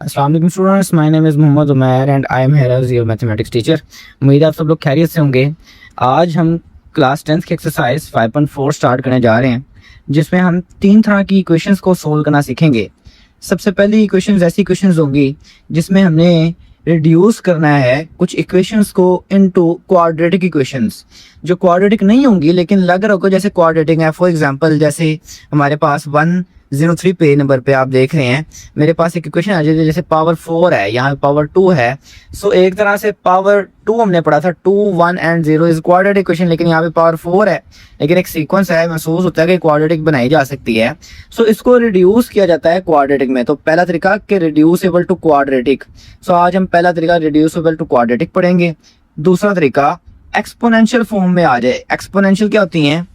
अस्सलाम वालेकुम students, my name is Mohammad Umair and I am here as your mathematics teacher. उम्मीद है आप सब लोग खैरियत से होंगे। आज हम क्लास 10th की एक्सरसाइज 5.4 स्टार्ट करने जा रहे हैं, जिसमें हम 3 तरह की इक्वेशंस को सोल्व करना सीखेंगे। सबसे पहली इक्वेशंस ऐसी इक्वेशंस होंगी जिसमें हमने रिड्यूस करना है कुछ इक्वेशंस को इनटू क्वाड्रेटिक इक्वेशंस, जो क्वाड्रेटिक नहीं होंगी लेकिन लग रहा होगा जैसे क्वाड्रेटिक है। फॉर एग्जांपल, जैसे हमारे पास 103 पे नंबर पे आप देख रहे हैं, मेरे पास एक इक्वेशन आ जाती है जैसे पावर 4 है, यहाँ पावर 2 है। सो एक तरह से पावर 2 हमने पढ़ा था, 2 1 एंड 0 इज क्वाड्रेटिक इक्वेशन, लेकिन यहाँ पे पावर 4 है, लेकिन एक सीक्वेंस है, महसूस होता है कि क्वाड्रेटिक बनाई जा सकती है। सो इसको रिड्यूस किया जाता है क्वाड्रेटिक में। तो पहला तरीका कि रिड्यूसेबल टू क्वाड्रेटिक। सो आज हम पहला तरीका रिड्यूसेबल टू क्वाड्रेटिक पढ़ेंगे। दूसरा तरीका एक्सपोनेंशियल फॉर्म में आ जाए। एक्सपोनेंशियल क्या होती हैं?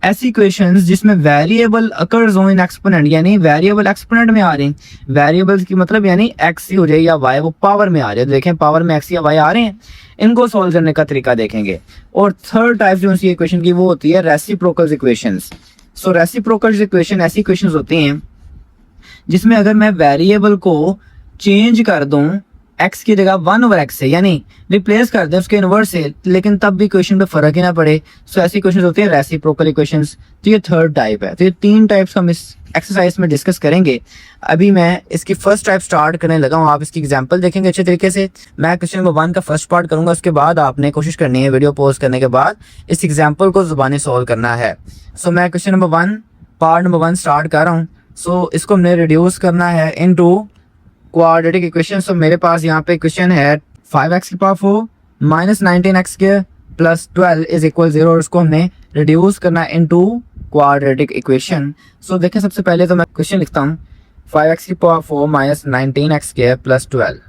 ऐसी इक्वेशंस जिसमें वेरिएबल अकर्स हो इन एक्सपोनेंट, यानी वेरिएबल एक्सपोनेंट में आ रहे हैं। वेरिएबल्स की मतलब यानी एक्स ही हो जाए या वाई, वो पावर में आ जाए। तो देखें पावर में एक्स या वाई आ रहे हैं, इनको सॉल्व करने का तरीका देखेंगे। और थर्ड टाइप जो सी इक्वेशन की वो होती है रेसिप्रोकल इक्वेशंस। सो रेसिप्रोकल इक्वेशन ऐसी इक्वेशंस होती हैं जिसमें अगर मैं वेरिएबल को चेंज कर दूं x की जगह 1/x से, यानी रिप्लेस कर दें उसके इनवर्स से, लेकिन तब भी इक्वेशन पे फर्क ही ना पड़े। सो ऐसी इक्वेशंस होती है रेसिप्रोकल इक्वेशंस। तो ये थर्ड टाइप है। तो ये 3 टाइप्स हम इस एक्सरसाइज में डिस्कस करेंगे। अभी मैं इसकी फर्स्ट टाइप स्टार्ट करने लगा हूँ, आप इसकी एग्जांपल देखेंगे अच्छे तरीके से। मैं क्वेश्चन नंबर 1 का फर्स्ट पार्ट करूंगा, उसके बाद आपने कोशिश करनी है वीडियो पॉज करने के बाद इस एग्जाम्पल को जुबानी सॉल्व करना है। सो मैं question number 1 part number 1 start कर रहा हूँ। सो इसको हमने रिड्यूस करना है इनटू क्वाड्रेटिक इक्वेशन। सो मेरे पास यहाँ पे क्वेश्चन है 5x की पावर 4 माइनस 19x के प्लस 12 इज इक्वल 0, और इसको हमने रिड्यूस करना है इनटू क्वाड्रेटिक इक्वेशन। सो देखें, सबसे पहले तो मैं क्वेश्चन लिखता हूँ 5x की पावर 4 माइनस 19x के प्लस 12।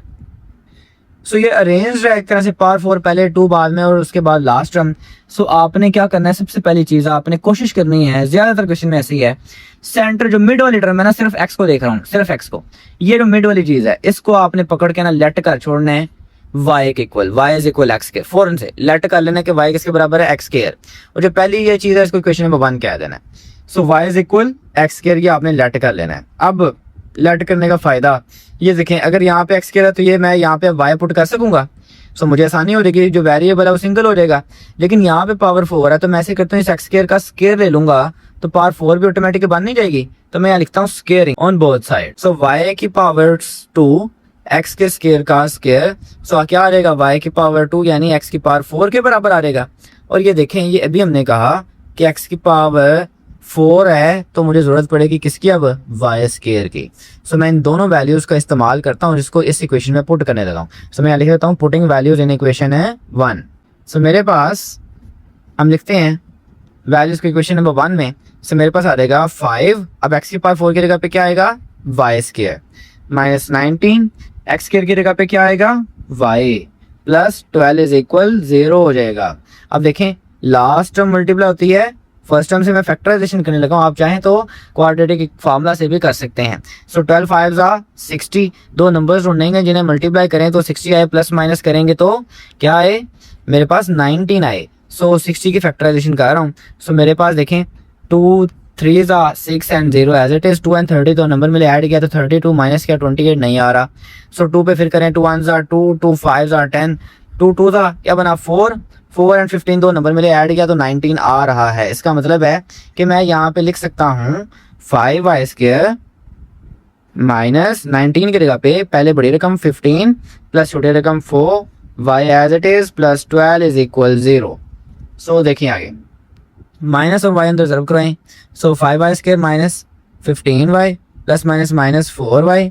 सो ये अरेंज है एक तरह से, पावर 4 पहले 2 बाद में और उसके बाद लास्ट टर्म। सो आपने क्या करना है, सबसे पहली चीज आपने कोशिश करनी है, ज्यादातर क्वेश्चन में ऐसी है, सेंटर जो मिड वाली टर्म है ना, सिर्फ x को देख रहा हूँ, सिर्फ x को, ये जो मिड वाली चीज है इसको आपने पकड़ के ना लेट कर छोड़ना है y के equal, y is equal x के, फौरन से लेट कर लेना कि y किसके बराबर है, x स्क्वायर। और जो पहली ये चीज है इसको इक्वेशन नंबर 1 कह देना है। सो y is equal x square, ये आपने लेट कर लेना है। अब लेट करने का फायदा ये देखें, अगर यहाँ पे x स्क्वायर है तो ये मैं यहाँ पे y पुट कर सकूंगा। सो मुझे आसानी हो जाएगी, जो वेरिएबल है वो सिंगल हो जाएगा। लेकिन यहाँ पे पावर 4 है तो मैं ऐसे करता हूँ, इस x स्क्वायर का स्क्वायर ले लूंगा तो पावर 4 भी ऑटोमेटिक बन नहीं जाएगी। तो मैं यहाँ लिखता हूँ squaring on both side. So y की पावर 2 x के स्क्वायर का स्क्वायर। सो क्या आ जाएगा, y की पावर 2 यानी x की पावर 4 के बराबर आ जाएगा। और ये देखें, ये अभी हमने कहा कि x की पावर 4 है तो मुझे जरूरत पड़ेगी किसकी, अब y स्क्वायर की। सो मैं इन दोनों वैल्यूज का इस्तेमाल करता हूँ जिसको इस इक्वेशन में पुट करने लगा हूँ। सो मैं लिख देता हूँ पुटिंग वैल्यूज इन इक्वेशन है 1। सो मेरे पास हम लिखते हैं वैल्यूज को इक्वेशन नंबर 1 में। सो मेरे पास आ जाएगा 5, अब x की पावर 4 की जगह पे क्या आएगा, y square, minus 19 x square की जगह पे क्या आएगा, y, प्लस 12 इज इक्वल 0 हो जाएगा। अब देखें लास्ट टर्म मल्टीप्लाई होती है फर्स्ट टर्म से, मैं फैक्टराइजेशन करने लगा हूँ, आप चाहें तो क्वाड्रेटिक फार्मूला से भी कर सकते हैं। सो 12 5 60, दो नंबर्स ढूंढेंगे जिन्हें मल्टीप्लाई करें तो 60 आए, प्लस माइनस करेंगे तो क्या आए, मेरे पास 19 आए। सो 60 की फैक्टराइजेशन कर रहा हूँ। सो मेरे पास देखें 2 3 6 and 0 as it is, 2 and 30 तो नंबर में ऐड किया तो 32 माइनस किया 28 नहीं आ रहा। सो 2 पे फिर करें, 2 1 2 2 5 10, 2 2 था क्या बना 4 4 एंड 15 दो नंबर में ऐड किया तो 19 आ रहा है। इसका मतलब है कि मैं यहाँ पे लिख सकता हूँ 5y स्क्वायर माइनस 19 की जगह पे पहले बड़ी रकम 15 प्लस छोटी रकम 4 y as it is plus 12 is equal 0। So देखिए आगे माइनस और y अंदर जरूर कराएं। So 5y square minus 15y plus minus minus 4y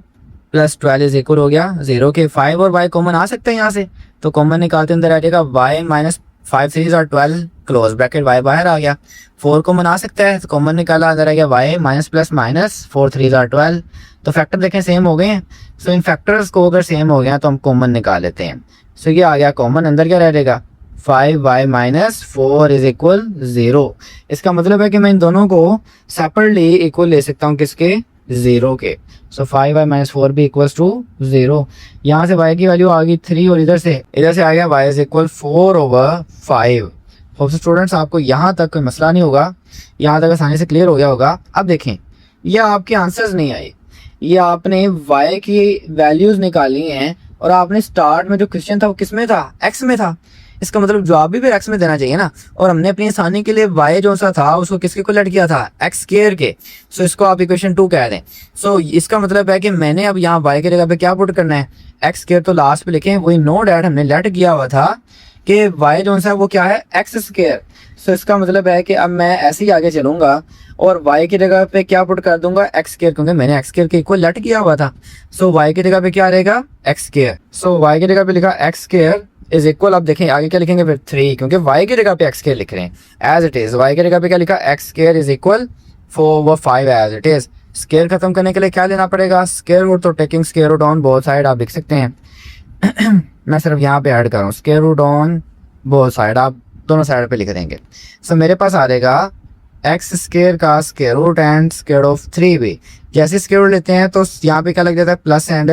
plus 12 is equal हो गया 0 के। 5 और y कॉमन आ सकते हैं यहाँ से, तो कॉमन निकालते अंदर आ जाएगा y minus 5 3 12 close bracket y बाहर आ गया। 4 कॉमन आ सकता है तो कॉमन निकाला, अंदर आ गया y माइनस प्लस माइनस 4 3 12। तो फैक्टर देखें सेम हो गए हैं। सो इन फैक्टर्स को अगर सेम हो गया तो हम कॉमन निकाल लेते हैं। सो ये आ गया कॉमन, अंदर क्या रह जाएगा 5y माइनस 4 इज इक्वल 0। इसका मतलब है कि मैं इन दोनों को सेपरेटली इक्वल ले सकता हूँ, किसके, 0 के। सो 5y माइनस 4 भी इक्वल्स टू 0। यहाँ से y की वैल्यू आ गई 3 और इधर से आ गया y is equal 4/5। Hope students आपको यहाँ तक कोई मसला नहीं होगा, यहाँ तक आसानी से क्लियर हो गया होगा। अब देखें ये आपके आंसर्स नहीं आए, ये आपने y की वैल्यूज निकाली हैं और आपने स्टार्ट में जो क्वेश्चन था वो किस में था, x में था। इसका मतलब जवाब भी फिर x में देना चाहिए ना। और हमने अपनी आसानी के लिए y जो सा था उसको किसके को लेट किया था, x स्क्वायर के। सो इसको आप इक्वेशन 2 कह दें। सो इसका मतलब है कि मैंने अब यहाँ y की जगह पे क्या पुट करना है, x स्क्वायर तो लास्ट पे लिखें, वही नो डैट हमने लेट किया हुआ था कि y जो सा वो क्या है, x स्क्वायर। सो इसका मतलब है कि अब मैं ऐसे ही आगे चलूंगा और y की जगह पे क्या पुट कर दूंगा, x स्क्वायर, क्योंकि मैंने x स्क्वायर के इक्वल लेट किया हुआ था। सो y की जगह पे क्या रहेगा, x स्क्वायर। सो y की जगह पे लिखा x स्क्वायर इज इक्वल, अब देखें आगे क्या लिखेंगे फिर 3, क्योंकि y की जगह पे x स्क्वायर लिख रहे हैं एज इट इज। y की जगह पे क्या लिखा, x square is equal 4/5 as it is. Square खत्म करने के लिए क्या लेना पड़ेगा, स्क्वायर रूट। तो taking square root on both side आप लिख सकते हैं। मैं सिर्फ यहाँ पे ऐड कर रहा हूँ square root on both side, आप दोनों साइड पे लिख देंगे। सो मेरे पास आ जाएगा एक्स स्क्वायर का square root and square of 3 भी। जैसे स्क्वायर रूट लेते हैं तो यहाँ पे क्या लग जाता है, plus and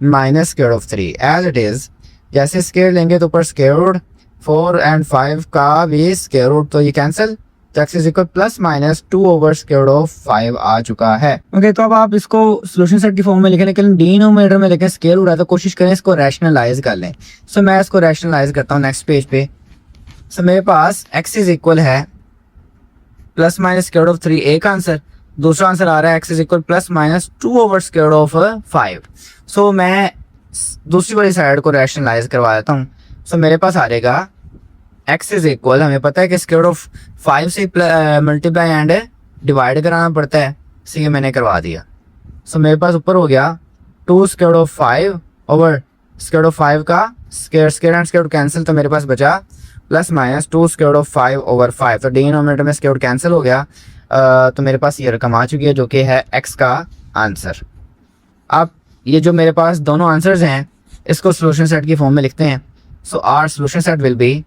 minus square of 3 as it is. जैसे स्क्वायर लेंगे तो ऊपर स्क्वायर रूट 4 एंड 5 का भी स्क्वायर रूट, तो ये कैंसिल, तो x is equal plus minus 2/5 आ चुका है। ओके, तो अब आप इसको सोल्यूशन सेट की फॉर्म में लिखें, लेकिन डिनोमिनेटर में लिखें स्क्वायर रूट है, तो कोशिश करें इसको रैशनलाइज कर लें। सो मैं इसको रैशनलाइज करता हूँ नेक्स्ट पेज पे। सो मेरे पास x इज इक्वल है प्लस माइनस स्क्वायर ऑफ 3 एक आंसर, दूसरा आंसर आ रहा है x is equal plus minus 2/5। सो मैं दूसरी वाली साइड को रैशनलाइज करवा देता हूँ। सो मेरे पास आ जाएगा x इज इक्वल, हमें पता है कि स्क्वायर ऑफ 5 से मल्टीप्लाई एंड डिवाइड कराना पड़ता है, सो ये मैंने करवा दिया। सो मेरे पास ऊपर हो गया 2 square of 5 over square of 5 का square, square and square cancel, तो मेरे पास बचा प्लस माइनस 2 स्क्वायर ऑफ 5/5। तो डिनोमिनेटर में स्क्वायर कैंसिल हो गया। तो मेरे पास ये रकम आ चुकी है जो कि है x का आंसर। अब ये जो मेरे पास दोनों आंसर्स हैं इसको सोल्यूशन सेट की फॉर्म में लिखते हैं। So our solution set will be,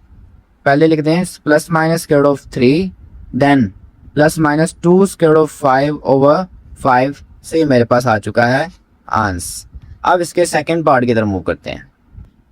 पहले लिखते हैं plus minus square of 3 then plus minus 2 square of 5/5 से मेरे पास आ चुका है आंसर। अब इसके सेकंड पार्ट की तरफ मूव करते हैं।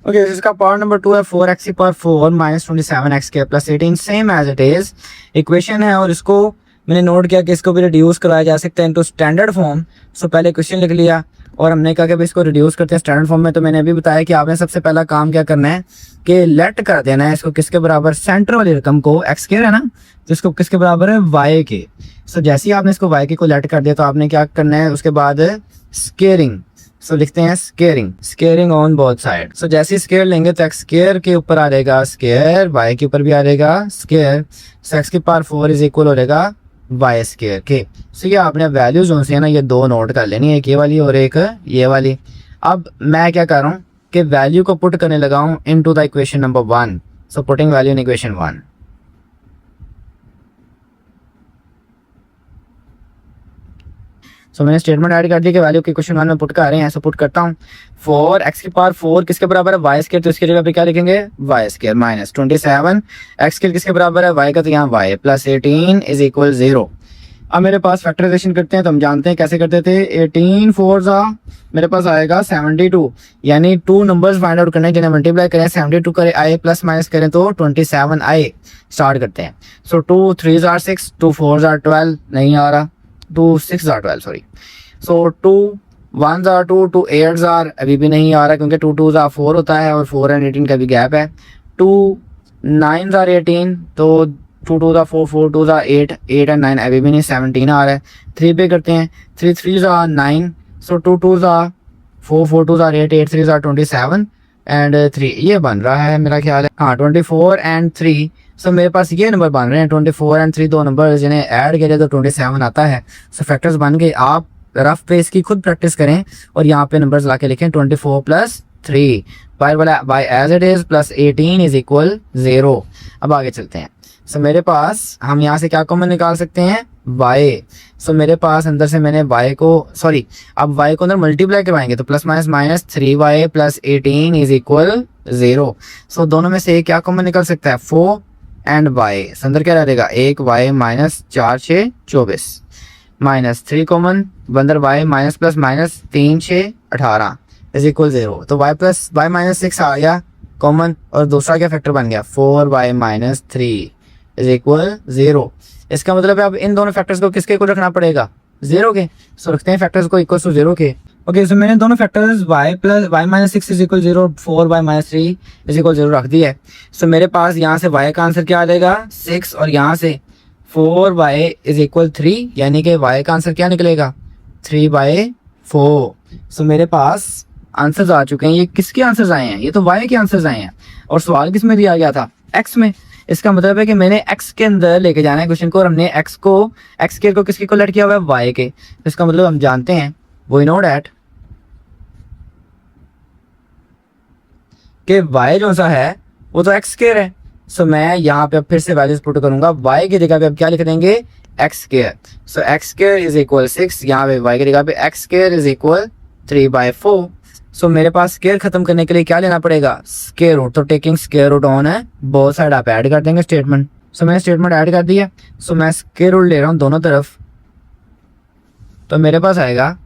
ओके, इसका पार्ट नंबर 2 है 4x की पावर 4 माइनस 27x के plus 18, same as it is equation है। और इसको मैंने नोट किया कि इसको भी रिड्यूस कराया जा सकता है इनटू स्टैंडर्ड फॉर्म। सो पहले क्वेश्चन लिख लिया और हमने कहा कि भाई इसको रिड्यूस करते हैं स्टैंडर्ड फॉर्म में। तो मैंने अभी बताया कि आपने सबसे पहला काम क्या करना है कि लेट कर देना है इसको किसके बराबर, सेंटर वाली रकम को, x स्क्वायर है ना, तो इसको किसके बराबर है, y के। सो जैसे ही आपने इसको y के को लेट कर दिया तो आपने क्या करना है उसके बाद स्क्वेयरिंग। सो लिखते हैं स्क्वेयरिंग ऑन बोथ साइड। सो जैसे स्क्वेयर लेंगे तो x स्क्वेयर के ऊपर आ जाएगा स्क्वेयर, y के ऊपर भी आ जाएगा स्क्वेयर। सो x की पावर 4 इज इक्वल हो जाएगा y स्क्वेयर के। सो ये आपने वैल्यूज जो है ना ये दो नोट कर लेनी है, एक ये वाली और एक ये वाली। अब मैं क्या कर रहा हूँ कि वैल्यू को पुट करने लगा हूँ into the equation number 1। So putting value in equation 1। सो मैंने स्टेटमेंट ऐड कर दी कि वैल्यू की क्वेश्चन 1 में पुट कर रहे हैं। सो पुट करता हूँ 4x की पावर 4 किसके बराबर है, y स्क्वायर, तो इसकी जगह पे क्या लिखेंगे, y square minus 27 x square किसके बराबर है, y का, तो यहाँ y प्लस 18 इज इक्वल 0। अब मेरे पास फैक्टराइजेशन करते हैं तो हम जानते हैं कैसे करते थे। 18 4 मेरे पास आएगा 72, यानी 2 नंबर्स फाइंड आउट करने जिन्हें मल्टीप्लाई करें 72 करें आए प्लस माइनस करें तो 27 आए। स्टार्ट करते हैं। सो 2 3 6, 2 4 12 नहीं आ रहा, 2 6 12 सॉरी। सो 2 1 2 2 8 अभी भी नहीं आ रहा क्योंकि 2 2 4 होता है और 4 एंड 18 का भी गैप है। 2 9 18 तो 2 2 4 4 2 8 8 एंड 9 अभी भी नहीं, 17 आ रहा है। 3 पे करते हैं, 3 3 9, सो 2 2 4 4 2 8 8 3 27 एंड 3 ये बन रहा है मेरा ख्याल है, हाँ 24 एंड 3। सो मेरे पास ये नंबर बन रहे हैं 24 एंड 3, दो नंबर जिन्हें ऐड किया जाए तो 27 आता है। सो फैक्टर्स बन गए। आप रफ पे इसकी खुद प्रैक्टिस करें और यहाँ पे नंबर्स ला के लिखें 24 plus 3 by as it is plus 18 is equal 0। अब आगे चलते हैं। सो मेरे पास हम यहाँ से क्या कॉमन निकाल सकते हैं, y। सो मेरे पास अंदर से मैंने y को सॉरी अब y को अंदर मल्टीप्लाई करवाएंगे तो plus minus minus 3y plus 18 is equal 0। सो दोनों में से क्या कॉमन निकल सकता है, 4 एंड y। अंदर क्या रहेगा, 1y माइनस 4 6 24 माइनस 3 कॉमन बंदर y minus plus minus 3 6 18 is equal 0। तो y प्लस y माइनस 6 आ गया कॉमन और दूसरा क्या फैक्टर बन गया 4y माइनस 3 इज इक्वल 0। इसका मतलब है अब इन दोनों फैक्टर्स को किसके इक्वल रखना पड़ेगा, 0 के। सो रखते हैं फैक्टर्स को इक्वल टू 0 के। ओके, सो मैंने दोनों factors y plus y minus 6 is equal 0, 4y minus 3 is equal 0 रख दिया है। सो मेरे पास यहाँ से y का आंसर क्या आ जाएगा 6 और यहाँ से 4y इज इक्वल 3, यानी कि y का आंसर क्या निकलेगा 3/4। सो मेरे पास आंसर्स आ चुके हैं। ये किसके आंसर्स आए हैं? ये तो y के आंसर्स आए हैं। और सवाल किस में दिया गया था? x में। इसका मतलब है कि मैंने x के अंदर लेके जाना है क्वेश्चन को, और हमने x स्क्वायर को किसके को लेट किया हुआ है? y के। तो इसका मतलब हम जानते हैं, वी नो डैट कि y जो सा है वो तो x स्क्वायर है। सो मैं यहाँ पे अब फिर से वैल्यूज पुट करूंगा। y की जगह पे अब क्या लिख देंगे? x square. So x square is equal 6, यहाँ पे y की जगह पे x स्क्वायर इज इक्वल 3/4। सो मेरे पास स्क्वायर खत्म करने के लिए क्या लेना पड़ेगा? Square root. तो टेकिंग स्क्वायर रूट ऑन है, बोथ साइड आप ऐड कर देंगे स्टेटमेंट। सो मैंने स्टेटमेंट ऐड कर दिया। सो मैं स्क्वायर रूट ले रहा हूँ दोनों तरफ, तो मेरे पास आएगा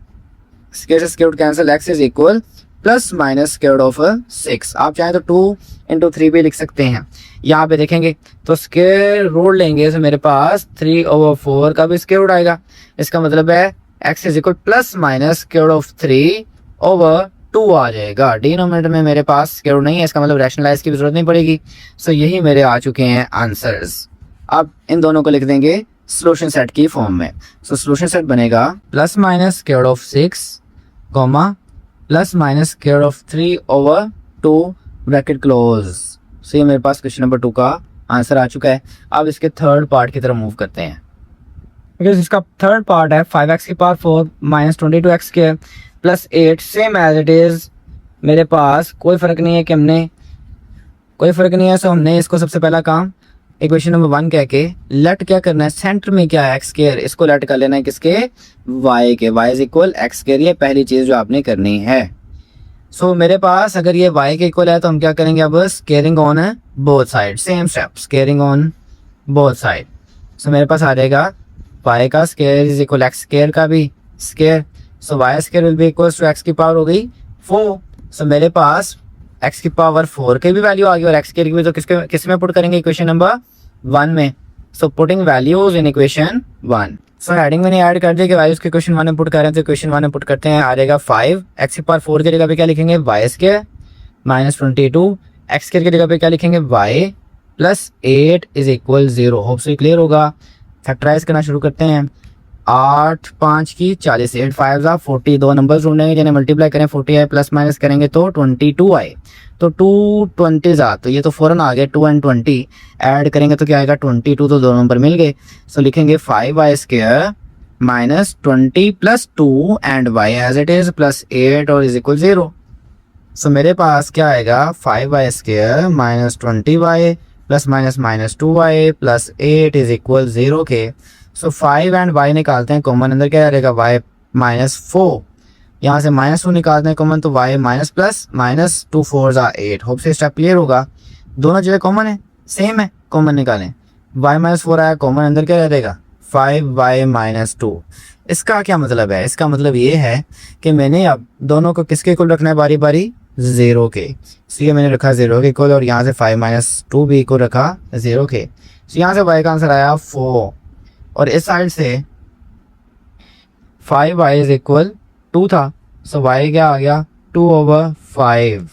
स्क्वायर से square root cancel, x is equal plus minus square root of 6। आप चाहें तो 2 into 3 भी लिख सकते हैं। यहाँ पे देखेंगे तो स्क्वायर रूट लेंगे तो मेरे पास 3/4 का भी स्क्वायर रूट आएगा। इसका मतलब है x is equal plus minus square root of 3/2 आ जाएगा। डिनोमिनेटर में मेरे पास स्क्वायर रूट नहीं है, इसका मतलब रैशनलाइज की जरूरत नहीं पड़ेगी। सो यही मेरे आ चुके हैं आंसर्स। अब इन दोनों को लिख देंगे सोल्यूशन सेट की फॉर्म में। सो सोल्यूशन सेट बनेगा plus minus square root of 6 comma plus minus square root of 3/2 bracket close. So ये मेरे पास क्वेश्चन नंबर 2 का आंसर आ चुका है। अब इसके थर्ड पार्ट की तरफ मूव करते हैं। बिकॉज इसका थर्ड पार्ट है 5x की power 4 minus 22x square plus 8, same as it is. मेरे पास कोई फर्क नहीं है कि कोई फर्क नहीं है। सो हमने इसको सबसे पहला काम इक्वेशन नंबर 1 कह के लेट क्या करना है, सेंटर में क्या है एक्स स्क्वायर, इसको लेट कर लेना है किसके? y के। y is equal x square, ये पहली चीज जो आपने करनी है। सो मेरे पास अगर ये y के इक्वल है तो हम क्या करेंगे? अब स्क्वायरिंग ऑन है both side, same step, squaring on both side. So मेरे पास आ जाएगा y का square is equal x square का भी square. So y square will be equal to x की पावर हो गई 4। सो मेरे पास x की पावर 4 की भी वैल्यू आ गई और x की भी, तो किस में पुट करेंगे? इक्वेशन नंबर 1 में। So putting values in equation 1। So heading मैंने ऐड कर दिया कि वैल्यूज के इक्वेशन 1 में पुट कर रहे हैं, तो इक्वेशन 1 में पुट करते हैं। आ जाएगा 5, x की पावर 4 की जगह पे क्या लिखेंगे? y square minus 22, x square की जगह पे क्या लिखेंगे? y plus 8 is equal 0। Hope से क्लियर होगा। फैक्टराइज करना शुरू करते हैं। 8 5 की 40, 8 5 40, दो नंबर्स ढूंढेंगे जिन्हें मल्टीप्लाई करें 40 आए, प्लस माइनस करेंगे तो 22 आए। तो 2 20 तो ये तो फौरन आ गए। 2 and 20 ऐड करेंगे तो क्या आएगा? 22। तो दो नंबर मिल गए। सो लिखेंगे 5y square minus 20 plus 2 and y as it is plus 8 और इज इक्वल 0। सो मेरे पास क्या आएगा? 5y square minus 20y plus minus minus 2y plus 8 is equal 0 के। सो 5 एंड y निकालते हैं कॉमन, अंदर क्या रहेगा? y minus 4। यहाँ से माइनस 2 निकालते हैं कॉमन, तो y minus plus minus 2 4 8। Hope से स्टेप क्लियर होगा। दोनों चीज़ें कॉमन है, सेम है, कॉमन निकालें। y माइनस 4 आया कॉमन, अंदर क्या रहेगा? 5y minus 2। इसका क्या मतलब है? इसका मतलब ये है कि मैंने अब दोनों को किसके इक्वल रखना है? बारी बारी 0 के। सो ये मैंने रखा 0 के इक्वल, और यहाँ से 5 माइनस 2 भी इक्वल रखा 0 के। सो यहाँ से y का आंसर आया 4, और इस साइड से 5y इज इक्वल 2 था। सो y क्या आ गया? 2/5।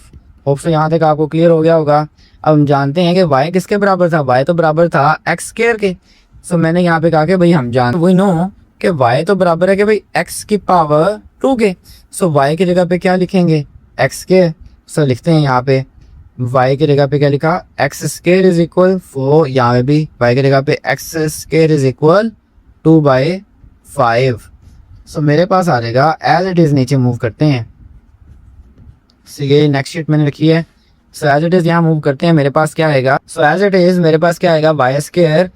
होप से यहाँ तक आपको क्लियर हो गया होगा। अब हम जानते हैं कि y किसके बराबर था? y तो बराबर था x स्क्वायर के। सो मैंने यहाँ पे कहा कि भाई हम वी नो कि y तो बराबर है कि भाई x की पावर 2 के। सो y की जगह पे क्या लिखेंगे? x square. सो लिखते हैं यहाँ पे y की जगह पे क्या लिखा? x square is equal 4। यहाँ पे भी y की जगह पे x स्क्वायर इज इक्वल 2/5। सो मेरे पास आ जाएगा एज इट इज। नीचे मूव करते हैं। सो ये नेक्स्ट शीट मैंने रखी है। सो एज इट इज यहाँ मूव करते हैं। मेरे पास क्या आएगा? सो एज इट इज मेरे पास क्या आएगा? y स्क्वायर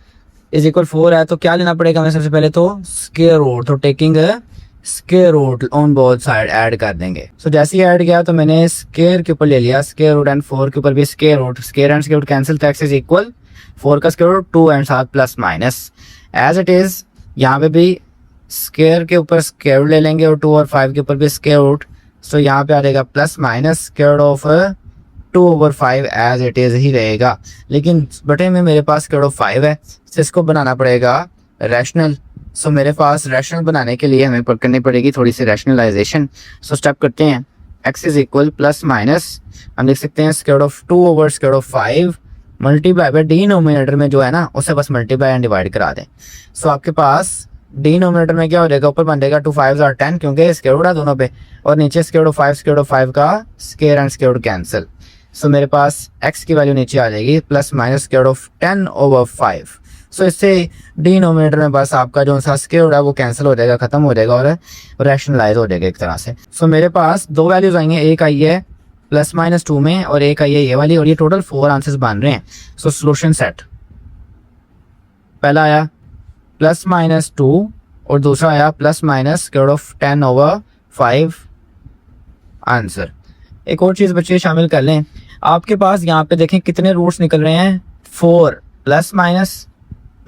इज इक्वल 4 है, तो क्या लेना पड़ेगा हमें? सबसे पहले तो स्क्वायर रूट। तो taking square root on both side add कर देंगे। सो जैसे ही ऐड किया तो मैंने स्क्वायर के ऊपर ले लिया स्क्वायर रूट, एंड 4 के ऊपर भी square root. Square and square root cancel, तो x इज इक्वल 4 का स्क्वायर रूट 2 एंड साथ plus minus as it is. यहाँ पे भी स्क्वायर के ऊपर स्क्वायर रूट ले लेंगे और 2 और 5 के ऊपर भी स्क्वायर रूट। सो यहाँ पे आ जाएगा plus minus square root of 2/5 as it is ही रहेगा। लेकिन बटे में मेरे पास स्क्वायर रूट ऑफ 5 है, तो इसको बनाना पड़ेगा रैशनल। सो मेरे पास रैशनल बनाने के लिए हमें करनी पड़ेगी थोड़ी सी रैशनलाइजेशन। सो स्टेप करते हैं। x is equal plus minus हम लिख सकते हैं square of 2 over square of 5 multiply by denominator में जो है ना उसे बस मल्टीप्लाई एंड डिवाइड करा दें। सो आपके पास डिनोमिनेटर में क्या हो जाएगा, ऊपर बन जाएगा 2 5 are 10 क्योंकि स्क्वायर रूट है दोनों पे, और नीचे स्क्वायर ऑफ 5 का square and square root cancel. So मेरे पास x की वैल्यू नीचे आ जाएगी plus minus square of 10 over 5। So इससे डिनोमिनेटर में बस आपका जो सा स्क्वायर रूट है वो कैंसिल हो जाएगा, खत्म हो जाएगा और रैशनलाइज हो जाएगा एक तरह से। सो मेरे पास दो वैल्यूज आई हैं, एक आई है प्लस माइनस 2 में और एक आई है ये वाली, और ये टोटल 4 आंसर्स बन रहे हैं। सो सोल्यूशन सेट, पहला आया प्लस माइनस 2 और दूसरा आया plus minus square of 10 over 5 answer. एक और चीज बच्चे शामिल कर लें, आपके पास यहाँ पे देखें कितने रूट्स निकल रहे हैं, 4 प्लस माइनस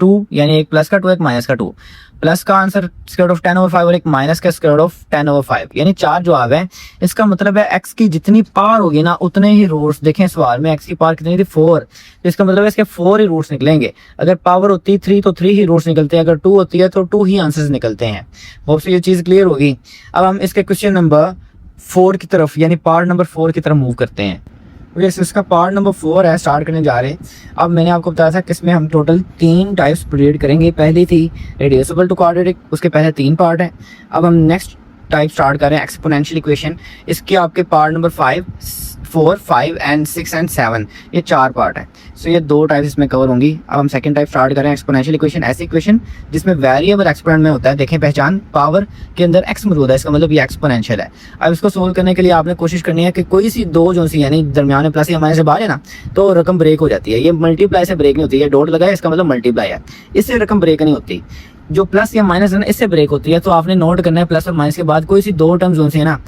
2 यानी एक प्लस का 2 एक माइनस का 2, प्लस का आंसर स्क्वायर ऑफ 10 ओवर 5 और एक माइनस का स्क्वायर ऑफ 10 ओवर 5 यानी 4 जवाब है। इसका मतलब है x की जितनी पावर होगी ना उतने ही रूट्स। देखें सवाल में x की पावर कितनी थी 4, तो इसका मतलब है इसके 4 ही रूट्स निकलेंगे। अगर पावर होती 3 तो 3 ही रूट्स निकलते हैं, अगर 2 होती है तो 2 ही आंसर्स निकलते हैं। बहुत सी ये चीज क्लियर होगी। अब हम इसके क्वेश्चन नंबर 4 की तरफ यानी पार्ट नंबर 4 की तरफ मूव करते हैं। इसका पार्ट नंबर 4 है, स्टार्ट करने जा रहे हैं। अब मैंने आपको बताया था कि इसमें हम टोटल 3 टाइप्स प्रोड्यूस करेंगे। पहली थी रेड्यूसिबल टू क्वाड्रेटिक, उसके पहले 3 पार्ट हैं। अब हम नेक्स्ट टाइप स्टार्ट कर रहे हैं एक्सपोनेंशियल इक्वेशन। इसके आपके पार्ट नंबर 5, 4, 5 एंड 6 एंड 7 ये 4 पार्ट है। सो ये 2 टाइप्स इसमें कवर होंगी। अब हम सेकंड टाइप स्टार्ट करें एक्सपोनेंशियल इक्वेशन, ऐसी इक्वेशन जिसमें वेरिएबल एक्सपोनेंट में होता है। देखें पहचान, पावर के अंदर x मौजूद है, इसका मतलब ये एक्सपोनेंशियल है। अब इसको सोल्व करने के लिए आपने कोशिश करनी है कि कोई सी दो जो सी यानी दरमियान में प्लस या माइनस से बाहर है ना तो रकम ब्रेक हो जाती है। ये मल्टीप्लाई से ब्रेक नहीं होती है, डॉट लगा है इसका मतलब मल्टीप्लाई है, इससे रकम ब्रेक नहीं होती। जो प्लस या माइनस है ना इससे ब्रेक होती है। तो आपने नोट करना है प्लस और माइनस के बाद कोई सी दो टर्म्स जो है ना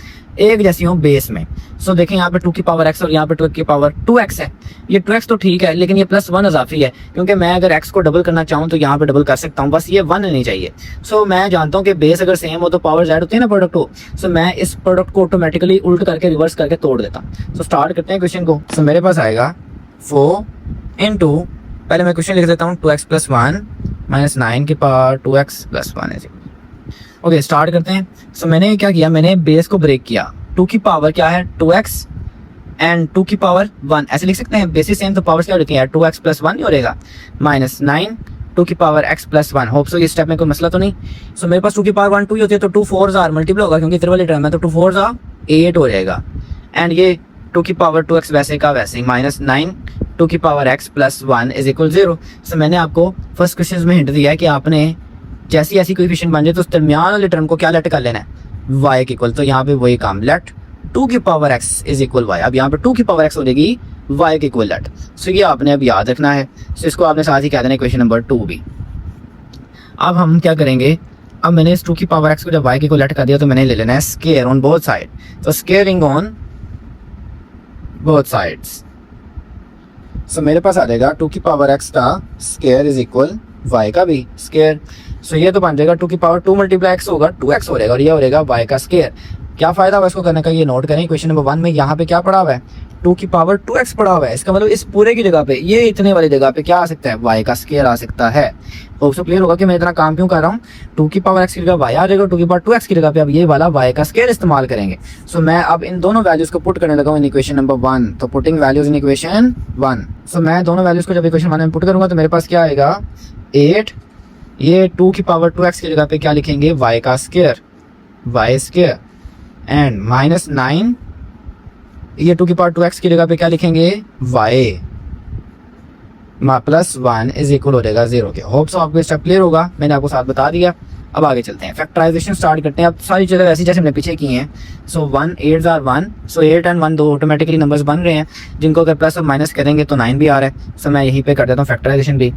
एक जैसी हो बेस में। सो देखें यहाँ पे 2 की पावर x और यहाँ पे 2 की पावर 2x है। ये 2x तो ठीक है लेकिन ये प्लस 1 इजाफी है, क्योंकि मैं अगर x को डबल करना चाहूँ तो यहाँ पे डबल कर सकता हूँ, बस ये 1 नहीं चाहिए। सो मैं जानता हूँ कि बेस अगर सेम हो तो पावर z होती है ना प्रोडक्ट हो। सो मैं इस प्रोडक्ट को ऑटोमेटिकली उल्ट करके रिवर्स करके तोड़ देता हूँ। सो स्टार्ट करते हैं क्वेश्चन को। सो मेरे पास आएगा 4 इंटू, पहले मैं क्वेश्चन लिख देता हूँ 2x प्लस 1 माइनस 9 की पावर 2x प्लस 1 है। ओके स्टार्ट करते हैं। सो मैंने क्या किया, मैंने बेस को ब्रेक किया। 2 की पावर क्या है 2x एंड 2 की पावर 1 ऐसे लिख सकते हैं, बेसिस सेम तो पावर्स क्या होती है 2x प्लस 1 नहीं हो रहेगा, माइनस 9 2 की power x plus 1। Hope so ये स्टेप में कोई मसला तो नहीं। सो मेरे पास 2 की पावर 1 2 ही होती है तो 2 4 जार मल्टीप्लाई होगा क्योंकि इधर वाली टर्म है तो 2 4 जार 8 हो जाएगा। एंड ये 2 की पावर 2x वैसे का वैसे ही माइनस 9 2 की power x plus 1 is equal 0। सो मैंने आपको फर्स्ट क्वेश्चन में हिंट दिया है कि आपने जैसी ऐसी कोई इक्वेशन बन जाए तो उस दरमियान वाले टर्म को क्या लेट कर लेना है y के इक्वल। तो यहाँ पे वही काम, लेट 2 की power x is equal y। अब यहाँ पे 2 की पावर x हो जाएगी y के इक्वल लेट। सो ये आपने अब याद रखना है। सो इसको आपने साथ ही कह देना इक्वेशन नंबर 2 भी। अब हम क्या करेंगे, अब मैंने इस 2 की पावर x को जब y के इक्वल लेट कर दिया तो मैंने ले लेना है स्केयर ऑन बोथ साइड। तो स्केयरिंग ऑन बोथ साइड्स। सो मेरे पास आ जाएगा 2 की पावर x का स्केयर इज इक्वल y का भी स्केयर। सो ये तो बन जाएगा 2 की पावर 2 मल्टीप्लाई x होगा 2x हो जाएगा और ये हो जाएगा y का स्केयर। क्या फायदा हुआ इसको करने का, ये नोट करें। क्वेश्चन नंबर 1 में यहाँ पे क्या पड़ा हुआ है 2 की पावर 2x पड़ा हुआ है, इसका मतलब इस पूरे की जगह पे ये इतने वाली जगह पे क्या आ सकता है y का स्केयर आ सकता है। तो उसको क्लियर होगा कि मैं इतना काम क्यों कर रहा हूँ। 2 की पावर x की जगह y आ जाएगा, 2 की पावर 2x की जगह पे अब ये वाला y का स्केयर इस्तेमाल करेंगे। सो मैं अब इन दोनों वैल्यूज को पुट करने लगा हूँ इन इक्वेशन नंबर 1। तो पुटिंग वैल्यूज इन इक्वेशन 1। सो मैं दोनों वैल्यूज को जब इक्वेशन 1 में पुट करूंगा तो मेरे पास क्या आएगा 8, ये 2 की पावर 2x की जगह पे क्या लिखेंगे y का square y square, and minus 9 ये 2 की पावर 2x की जगह पे क्या लिखेंगे y प्लस 1 इज इक्वल हो जाएगा 0 के। होप सो आपको स्टेप क्लियर होगा, मैंने आपको साथ बता दिया। अब आगे चलते हैं, फैक्टराइजेशन स्टार्ट करते हैं। अब सारी चीज़ें वैसी जैसे हमने पीछे की हैं। सो 1 8 आर 1, सो 8 एंड 1 दो ऑटोमेटिकली नंबर्स बन रहे हैं जिनको अगर प्लस और माइनस करेंगे तो 9 भी आ रहा है। सो मैं यहीं पे कर देता हूँ फैक्टराइजेशन भी,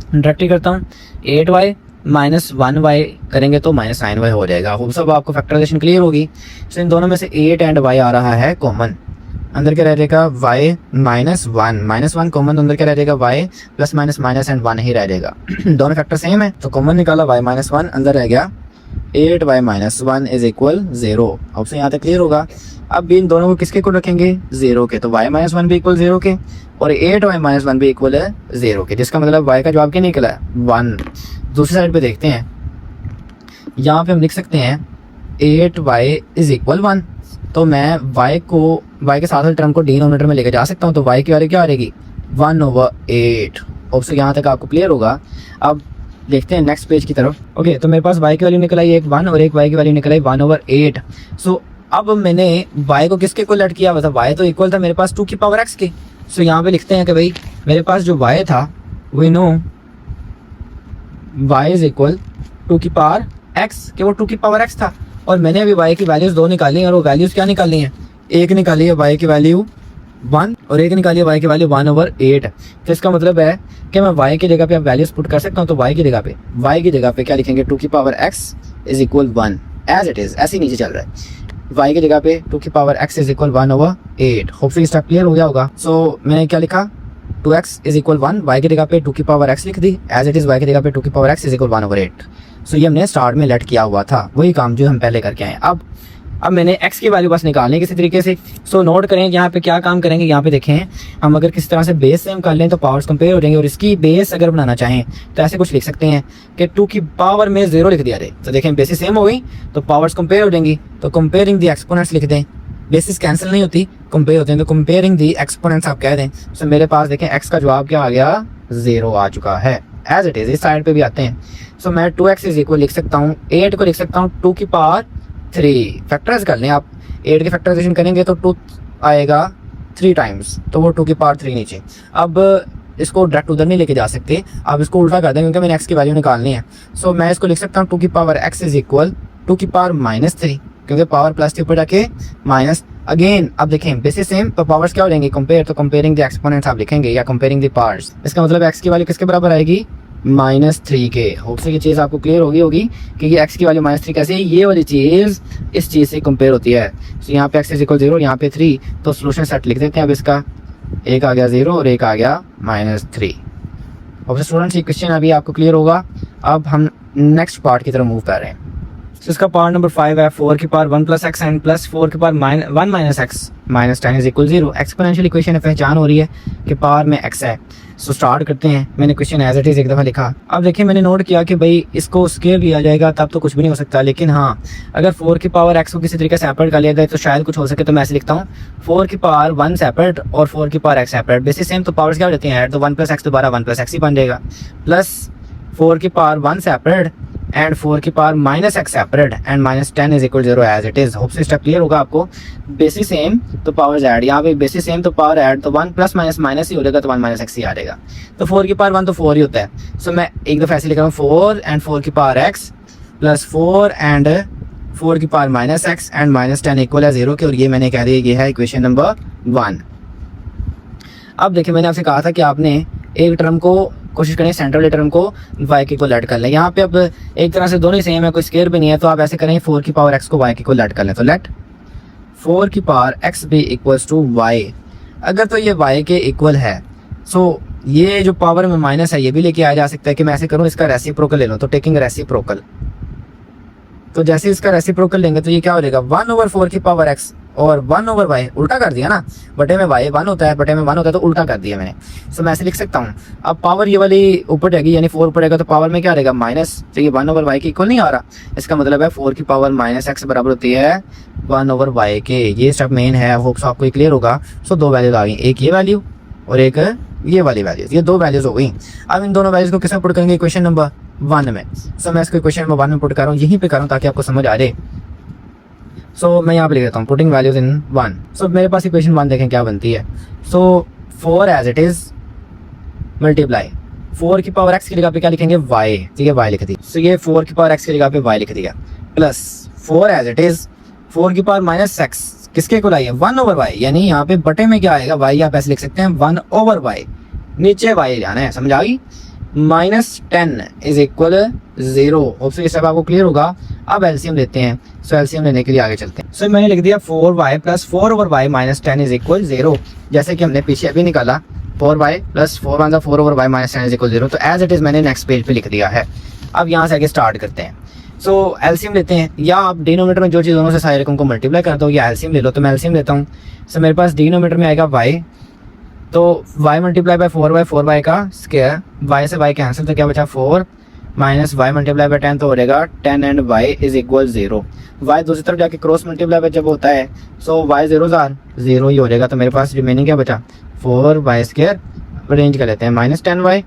डायरेक्टली करता हूँ। 8y माइनस 1y करेंगे तो माइनस 9y हो जाएगा। होप सब आपको फैक्टराइजेशन क्लियर होगी। सो इन दोनों में से 8 एंड y आ रहा है कॉमन, अंदर क्या रह जाएगा y माइनस 1 कॉमन, तो अंदर क्या रह जाएगा y plus minus minus and 1 ही रह जाएगा। दोनों फैक्टर सेम है तो कॉमन निकाला y माइनस 1, अंदर रह गया 8y minus 1 is equal 0। Option यहाँ तक क्लियर होगा। अब भी इन दोनों को किसके इक्वल रखेंगे 0 के, तो y माइनस 1 भी इक्वल 0 के और 8y माइनस 1 भी इक्वल है 0 के, जिसका मतलब y का जवाब क्या निकला है 1। दूसरी साइड पे देखते हैं यहाँ पे हम लिख सकते हैं 8y इज इक्वल 1। तो मैं y के साथ वाले टर्म को डिनोमिनेटर में लेकर जा सकता हूँ। तो y की वैल्यू क्या आ रहेगी 1/8। ऑप्शन यहाँ तक आपको क्लियर होगा। अब देखते हैं नेक्स्ट पेज की तरफ। ओके, तो मेरे पास y की वैल्यू निकल आई 1 और एक y की वैल्यू निकल आई 1/8। सो अब मैंने y को किसके इक्वल ऐड किया, मतलब y तो इक्वल था मेरे पास 2 की पावर x के। सो यहाँ पे लिखते हैं कि भाई मेरे पास जो y था we know y is equal 2 की पावर x, कि वो 2 की पावर x था। और मैंने अभी y की वैल्यूज 2 निकाली और वो वैल्यूज क्या निकालनी है, एक निकाली है y की वैल्यू 1 और एक निकाली है y की वैल्यू 1/8। तो इसका मतलब है कि मैं y की जगह पे अब वैल्यूज पुट कर सकता हूँ। तो y की जगह पे क्या लिखेंगे 2 की power x is equal 1 as it is, ऐसे ही नीचे चल रहा है। y की जगह पे 2 की power x is equal 1/8। Hopefully step clear हो गया होगा। सो मैंने क्या लिखा 2x इज इक्वल 1, y की जगह पे 2 की पावर x लिख दी एज इट इज, y की जगह पे 2 की पावर x इज इक्वल 1/8। सो ये हमने स्टार्ट में लेट किया हुआ था, वही काम जो हम पहले करके आए। अब मैंने x की वैल्यू बस निकालनी है किसी तरीके से। सो नोट करें यहाँ पे क्या काम करेंगे। यहाँ पे देखें हम अगर किसी तरह से बेस सेम कर लें तो पावर्स कंपेयर हो जाएंगे। और इसकी बेस अगर बनाना चाहें तो ऐसे कुछ लिख सकते हैं कि 2 की पावर में 0 लिख दिया जाए। तो देखें बेसिस सेम हो गई तो पावर्स कंपेयर हो जाएंगी। तो कंपेयरिंग द एक्सपोनेंट्स लिख दें, बेसिस कैंसिल नहीं होती, कंपेयर होते हैं। तो कंपेयरिंग द एक्सपोनेंट्स आप कह दें। सो मेरे पास देखें x का जवाब क्या आ गया 0 आ चुका है एज इट इज। इस साइड पे भी आते हैं। सो मैं 2x इज इक्वल लिख सकता हूँ 8 को लिख सकता हूँ 2 की पावर 3। फैक्टराइज कर लें आप, 8 की फैक्टराइजेशन करेंगे तो 2 आएगा 3 टाइम्स, तो वो 2 की पावर 3 नीचे। अब इसको डायरेक्ट उधर नहीं लेके जा सकते, अब इसको उल्टा कर दें क्योंकि मैंने x की वैल्यू निकालनी है। सो मैं इसको लिख सकता हूँ 2 की पावर x इज इक्वल 2 की पावर -3, क्योंकि पावर प्लस के ऊपर जाके माइनस। अगेन अब देखें बेसिस सेम तो पावर्स क्या हो जाएंगी कंपेयर, तो कंपेयरिंग द एक्सपोनेंट्स आप लिखेंगे या कंपेयरिंग द पावर्स। इसका मतलब x की वैल्यू किसके बराबर आएगी -3 के। होप से ये चीज़ आपको क्लियर होगी कि ये x की वैल्यू -3 कैसे है, ये वाली चीज़ इस चीज़ से कंपेयर होती है। तो यहाँ पे x इज इक्वल 0, यहाँ पे 3, तो सोल्यूशन सेट लिख देते हैं। अब इसका एक आ गया 0 और एक आ गया -3। अब स्टूडेंट्स ये क्वेश्चन अभी आपको क्लियर होगा। अब हम नेक्स्ट पार्ट की तरफ मूव कर रहे हैं। तो इसका पार्ट नंबर 5 है 4 की पावर 1 + x एंड प्लस 4 की power 1 - x -10 is equal 0। Exponential equation है, पहचान हो रही है कि पावर में x है। सो स्टार्ट करते हैं। मैंने क्वेश्चन एज इट इज एक दफ़ा लिखा। अब देखिए मैंने नोट किया कि भाई इसको स्केयर किया जाएगा तब तो कुछ भी नहीं हो सकता, लेकिन हाँ अगर 4 की पावर x को किसी तरीके से सेपरेट कर लिया जाए तो शायद कुछ हो सके। तो मैं ऐसे लिखता हूँ 4 की पावर 1 सेपरेट और 4 की power x separate. Basis same तो पावर्स क्या हो जाती हैं ऐड, तो 1 + x दोबारा 1 + x ही बन जाएगा, प्लस 4 की पावर 1 सेपरेट एंड 4 की power -x separate and -10 is equal 0 as it is. Hope से स्टेप क्लियर होगा आपको। बेसिस सेम तो पावर्स ऐड, यहाँ पे बेसिस सेम तो पावर ऐड, तो 1 + माइनस ही हो जाएगा, तो 1 - x ही आ जाएगा। तो 4 की पावर 1 तो 4 ही होता है। सो मैं एक दफ़ा ऐसे लिख रहा हूँ 4 एंड 4 की पावर x प्लस 4 एंड 4 की पावर -x एंड -10 इक्वल है 0 के। और ये मैंने कह दिया ये है इक्वेशन नंबर 1। अब देखिए मैंने आपसे कहा था कि आपने एक टर्म को कोशिश करें सेंटर वाले टर्म को y के इक्वल ऐड कर लें। यहाँ पे अब एक तरह से दोनों ही सेम है, कोई स्केयर भी नहीं है, तो आप ऐसे करें 4 की पावर x को y के इक्वल ऐड कर लें। तो लेट 4 की पावर x भी इक्वल्स टू y। अगर तो ये y के इक्वल है सो ये जो पावर में माइनस है ये भी लेके आया जा सकता है कि मैं ऐसे करूँ इसका रेसिप्रोकल ले लूँ। तो टेकिंग रेसिप्रोकल, तो जैसे इसका रेसिप्रोकल लेंगे तो ये क्या हो जाएगा 1/4 की पावर x और 1/y उल्टा कर दिया ना, बटे में y 1 होता है, बटे में 1 होता है, तो उल्टा कर दिया मैंने। सो मैं ऐसे लिख सकता हूँ। अब पावर ये वाली ऊपर जाएगी यानी 4 ऊपर जाएगा तो पावर में क्या रहेगा माइनस, तो ये 1/y के इक्वल नहीं आ रहा। इसका मतलब है 4 की पावर -x बराबर होती है 1/y के। ये स्टेप मेन है, होप्स आपको ये क्लियर होगा। सो दो वैल्यूज आ गई, एक ये वैल्यू और एक ये वाली वैल्यूज, ये दो वैल्यूज हो गई। अब इन दोनों वैल्यूज को किसमें पुट करेंगे इक्वेशन नंबर 1 में। सो मैं इसको इक्वेशन नंबर 1 में पुट कर रहा हूँ, यहीं पे कर रहा हूँ ताकि आपको समझ आ जाए। सो मैं यहाँ पे लिख देता हूँ पुटिंग वैल्यूज इन 1। सो मेरे पास इक्वेशन 1 देखें क्या बनती है। सो 4 एज इट इज मल्टीप्लाई 4 की पावर x की जगह पे क्या लिखेंगे y, ठीक है y लिख दी। सो ये 4 की पावर x की जगह पे y लिख दिया, प्लस 4 एज इट इज 4 की पावर -x किसके इक्वल आई है 1/y, यानी यहाँ पे बटे में क्या आएगा y, आप ऐसे लिख सकते हैं 1/y, नीचे y जाना है, समझ आ गई। -10 इज इक्वल 0। होप से ये सब आपको क्लियर होगा। अब एलसीएम लेते हैं। सो एलसीएम लेने के लिए आगे चलते हैं। सो मैंने लिख दिया 4y + 4/y -10 इज इक्वल 0, जैसे कि हमने पीछे अभी निकाला 4y + 4 × 4/y -10 इज इक्वल 0। तो एज इट इज मैंने नेक्स्ट पेज पे लिख दिया है। अब यहाँ से आगे स्टार्ट करते हैं। सो एलसीएम लेते हैं, या आप डिनोमिनेटर में जो चीज़ दोनों से सारे रकम को मल्टीप्लाई कर दो, या एलसीएम ले लो। तो मैं एलसीएम लेता हूँ। सो मेरे पास डिनोमिनेटर में आएगा y, तो y × 4y का स्क्वायर, y से y कैंसिल, तो क्या बचा 4 माइनस वाई मल्टीप्लाई बाई 10 तो हो जाएगा 10 and Y is equal 0। Y दूसरी तरफ जाके क्रॉस मल्टीप्लाई बाई जब होता है सो वाई जीरो ही हो जाएगा। तो मेरे पास रिमेनिंग क्या बचा 4y², अरेंज कर लेते हैं, minus 10y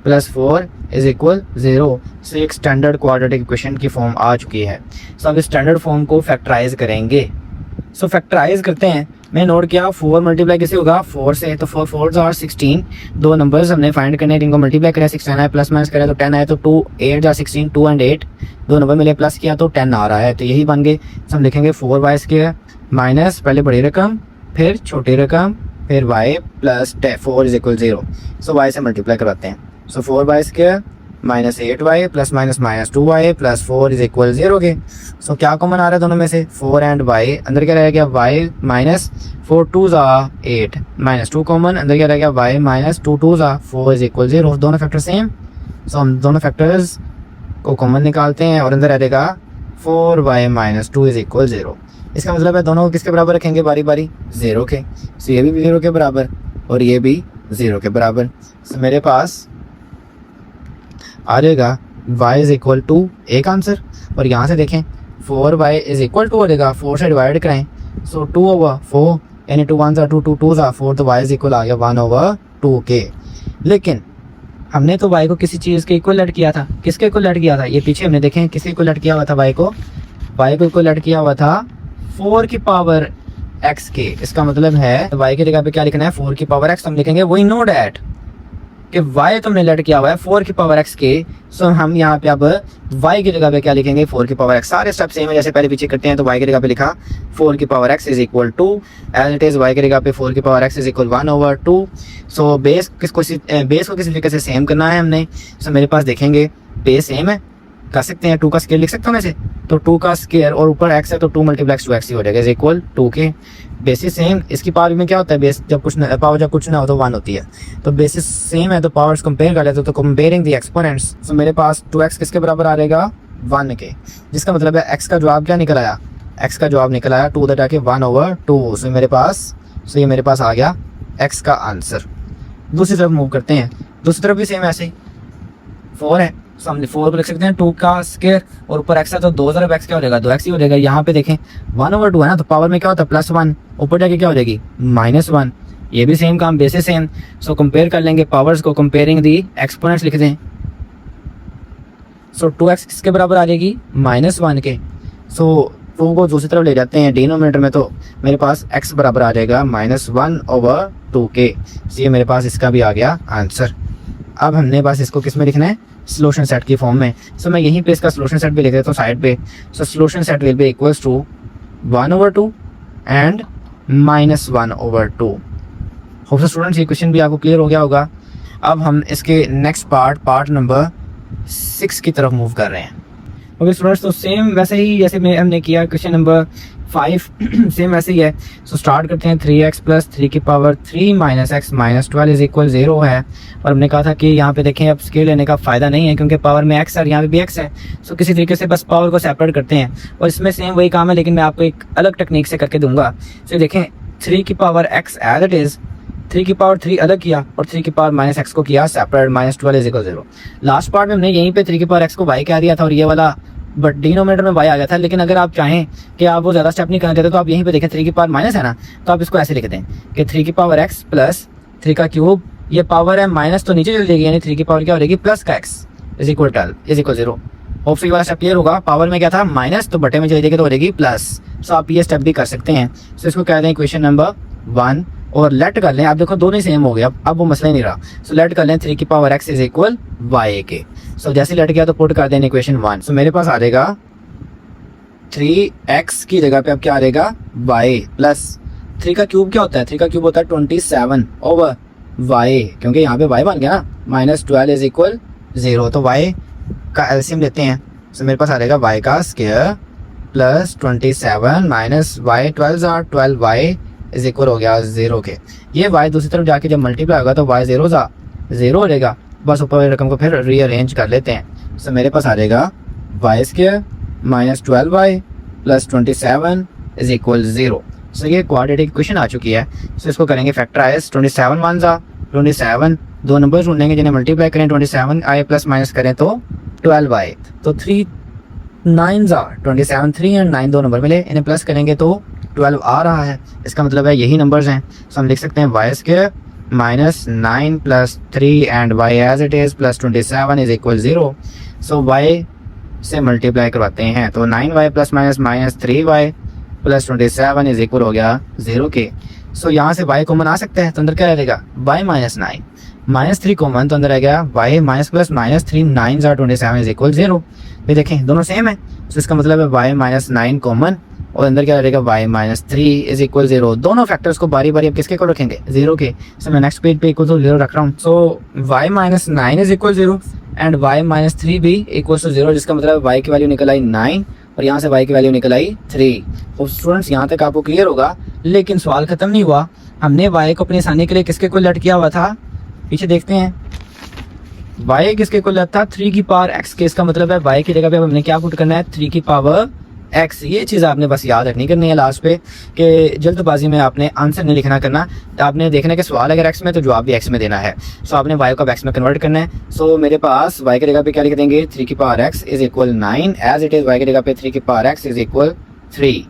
plus 4 is equal 0। सो एक स्टैंडर्ड क्वाड्रेटिक इक्वेशन की फॉर्म आ चुकी है। सो अब इस स्टैंडर्ड फॉर्म को फैक्टराइज करेंगे। सो फैक्टराइज करते हैं। मैं नोट किया 4 मल्टीप्लाई कैसे होगा 4 से, तो 4 4 आर 16। दो नंबर्स हमने फाइंड करने हैं जिनको मल्टीप्लाई करें, 16 आए प्लस माइनस करें तो 10 आए, तो 2 8 जा 16, 2 एंड 8 दो नंबर मिले प्लस किया तो 10 आ रहा है। तो यही बन गए। तो हम लिखेंगे 4y² माइनस पहले बड़ी रकम फिर छोटी रकम फिर y plus 4 is equal 0। So y से मल्टीप्लाई करवाते हैं। सो 4y² minus 8y plus minus minus 2y plus 4 is equal 0 के। सो क्या कॉमन आ रहा है दोनों में से 4 एंड y, अंदर क्या रह गया y माइनस 4 2 8 माइनस 2 कॉमन, अंदर क्या रह गया y माइनस 2 2 4 इज इक्वल 0। दोनों फैक्टर सेम। सो हम दोनों फैक्टर्स को कॉमन निकालते हैं और अंदर रहेगा 4y माइनस 2 इज इक्वल 0। इसका मतलब है दोनों को किसके बराबर रखेंगे बारी बारी 0 के। सो ये भी 0 के बराबर और ये भी 0 के बराबर। सो मेरे पास आ जाएगा y इज इक्वल टू एक आंसर, और यहाँ से देखें 4y इज इक्वल टू हो जाएगा 4 से डिवाइड कराएं सो 2 ओवर 4 यानी 2 1 2 2 2 4, तो y इज इक्वल आ गया 1 ओवर 2 के। लेकिन हमने तो y को किसी चीज़ के इक्वल ऐड किया था। किसके इक्वल ऐड किया था? ये पीछे हमने देखें किसके इक्वल ऐड किया हुआ था y को इक्वल ऐड किया हुआ था 4 की पावर x के। इसका मतलब है y की जगह पे क्या लिखना है 4 की पावर x। हम लिखेंगे वही नो डैट कि y तुमने लेट किया हुआ है 4 की पावर x के। सो हम यहाँ पे अब y की जगह पे क्या लिखेंगे 4 की पावर x। सारे स्टेप सेम है जैसे पहले पीछे करते हैं। तो y की जगह पे लिखा 4 की power x is equal to as it is y की जगह पे 4 की power x is equal 1 over 2। So base को किसी तरीके से सेम करना है हमने। सो मेरे पास देखेंगे बेस सेम है, कर सकते हैं 2 का स्केयर लिख सकता हूँ वैसे, तो 2 का स्केयर और ऊपर x है तो 2 मल्टीप्लाई 2x ही हो जाएगा इज इक्वल 2 के। बेसिस सेम, इसकी पावर में क्या होता है बेस जब कुछ ना पावर जब कुछ ना हो तो 1 होती है। तो बेसिस सेम है तो पावर्स कंपेयर कर लेते हो तो कंपेयरिंग द एक्सपोनेंट्स। सो मेरे पास 2x किसके बराबर आ जाएगा 1 के, जिसका मतलब है x का जवाब क्या निकल आया, x का जवाब निकल आया 2 उधर जाके 1 ओवर 2। सो ये मेरे पास आ गया x का आंसर। दूसरी तरफ मूव करते हैं। दूसरी तरफ भी सेम ऐसे ही 4 है, सो हम 4 को लिख सकते हैं 2 का स्क्वायर और ऊपर x है तो 2 तरफ x क्या हो जाएगा 2x ही हो जाएगा। यहाँ पे देखें 1 ओवर 2 है ना, तो पावर में क्या होता है +1, ऊपर जाके क्या हो जाएगी -1। ये भी सेम काम, बेसिस सेम। सो कंपेयर कर लेंगे पावर्स को, कंपेयरिंग दी एक्सपोनेंट्स लिख दें। सो 2x किसके बराबर आ जाएगी -1 के। सो 2 को दूसरी तरफ ले जाते हैं डिनोमिनेटर में, तो मेरे पास x बराबर आ जाएगा -1 ओवर 2 के। ये मेरे पास इसका भी आ गया आंसर। अब हमने बस इसको किस में लिखना है सॉल्यूशन सेट की फॉर्म में। सो मैं यहीं पे इसका सॉल्यूशन सेट भी लिख देता हूँ साइड पे। So solution set will be equals to 1 over 2 and -1 over 2। Hope so students ये क्वेश्चन भी आपको क्लियर हो गया होगा। अब हम इसके नेक्स्ट पार्ट नंबर 6 की तरफ मूव कर रहे हैं। ओके स्टूडेंट्स, तो सेम वैसे ही जैसे हमने किया क्वेश्चन नंबर 5 सेम वैसे ही है। सो स्टार्ट करते हैं 3x प्लस 3 की power 3 minus x minus 12 is equal 0 है। और हमने कहा था कि यहाँ पे देखें अब स्केल लेने का फ़ायदा नहीं है क्योंकि पावर में x है और यहाँ पे भी x है। सो किसी तरीके से बस पावर को सेपरेट करते हैं और इसमें सेम वही काम है लेकिन मैं आपको एक अलग टेक्निक से करके दूंगा। सो देखें 3 की power x as it is, 3 की पावर 3 अलग किया और 3 की पावर माइनस x को किया separate, -12 is equal 0। Last part में हमने यहीं पे 3 की पावर x को y कह दिया था और ये वाला बट डिनोमिनेटर में y आ गया था। लेकिन अगर आप चाहें कि आप वो ज़्यादा स्टेप नहीं करना चाहते तो आप यहीं पे देखें 3 की पावर माइनस है ना, तो आप इसको ऐसे लिख दें कि 3 की पावर x प्लस 3 का क्यूब, ये पावर है माइनस तो नीचे चल जाएगी यानी 3 की पावर क्या हो जाएगी प्लस का x is equal 12 is equal 0। Hopefully वाला स्टेप क्लियर होगा। पावर में क्या था माइनस तो बटे में चली जाएगी तो हो जाएगी प्लस। सो आप ये स्टेप भी कर सकते हैं। सो इसको कह दें इक्वेशन नंबर 1 और लेट कर लें। आप देखो दोनों ही सेम हो गया, अब वो मसला ही नहीं रहा। सो लेट कर लें 3 की power x is equal y के। सो जैसे लेट किया तो पुट कर दें इक्वेशन 1। सो मेरे पास आ जाएगा 3x की जगह पे अब क्या आ जाएगा y प्लस 3 का क्यूब क्या होता है 3 का क्यूब होता है 27 ओवर y, क्योंकि यहाँ पे y बन गया ना -12 इज इक्वल 0। तो y का एलसीएम लेते हैं। सो मेरे पास आ जाएगा y का square plus 27 minus y 12y is equal हो गया 0 के। ये y दूसरी तरफ जाके जब मल्टीप्लाई होगा तो y 0 हो जाएगा। बस ऊपर वाली रकम को फिर रीअरेंज कर लेते हैं। सो मेरे पास आ जाएगा y square -12y plus 27 is equal 0। सो ये क्वाड्रेटिक इक्वेशन आ चुकी है। सो इसको करेंगे फैक्टराइज। 27 1 27 दो नंबर्स ढूंढेंगे जिन्हें मल्टीप्लाई करें 27i प्लस माइनस करें तो 12i। तो 3 9s are 27, 3 एंड 9 दो नंबर मिले, इन्हें प्लस करेंगे तो 12 आ रहा है। इसका मतलब है यही नंबर्स हैं। सो हम लिख सकते हैं Y square minus 9 plus 3 and Y as it is plus 27 is equal 0। So Y से मल्टीप्लाई करवाते हैं तो 9y plus minus minus 3y plus 27 is equal हो गया 0 के। सो यहाँ से y कॉमन आ सकता है तो अंदर क्या रहेगा y माइनस 9 माइनस 3 कॉमन तो अंदर आ गया y minus plus minus 3 9 jar 27 is equal 0। ये देखें दोनों सेम है। तो इसका मतलब है y माइनस 9 कॉमन और अंदर क्या रहेगा y माइनस 3 इज इक्वल 0। दोनों फैक्टर्स को बारी बारी अब किसके को रखेंगे 0 के। सो मैं नेक्स्ट पेज पे इक्वल टू 0 रख रहा हूँ। सो y minus 9 is equal 0 and y minus 3 भी इक्वल टू 0, जिसका मतलब y की वैल्यू निकल आई 9 और यहाँ से y की वैल्यू निकल आई 3। तो स्टूडेंट्स यहाँ तक आपको क्लियर होगा, लेकिन सवाल खत्म नहीं हुआ। हमने y को अपनी आसानी के लिए किसके को लेट किया हुआ था, पीछे देखते हैं। y किसके को लेट था 3 की पावर x के। इसका मतलब है y की जगह पे हमने क्या पुट करना है 3 की पावर x। ये चीज़ आपने बस याद रखनी करनी है लास्ट पे कि जल्दबाजी में आपने आंसर नहीं लिखना करना। तो आपने देखना कि सवाल अगर x में तो जवाब भी x में देना है। सो आपने y को x में कन्वर्ट करना है। सो मेरे पास y की जगह पे क्या लिख देंगे 3 की power x is equal 9 as it is y की जगह पे 3 की power x is equal 3।